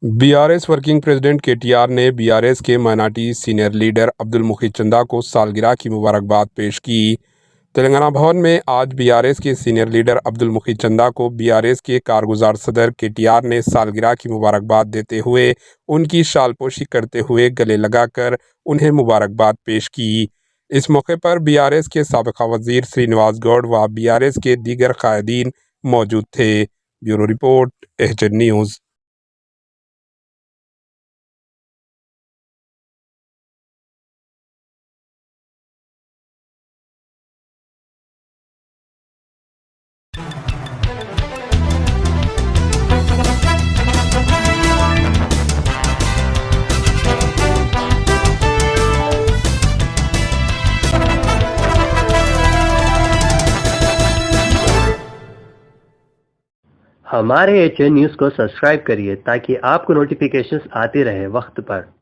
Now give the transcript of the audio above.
BRS working president KTR ने BRS के minority senior leader Abdul मुखीद चंदा को सालगिरह की मुबारकबाद पेश की। तेलंगाना भवन में आज बीआरएस के सीनियर लीडर अब्दुल मुखीद चंदा को बीआरएस के कारगुजार सदर केटीआर ने सालगिरह की मुबारकबाद देते हुए उनकी शालपोशी करते हुए गले लगाकर उन्हें मुबारकबाद पेश की। इस मौके पर बीआरएस के साबिका वजीर श्रीनिवास गौड़ व बीआरएस के दीगर कायदीन मौजूद थे। Bureau report, HN news. हमारे एचएन न्यूज़ को सब्सक्राइब करिए ताकि आपको नोटिफिकेशंस आते रहे वक्त पर।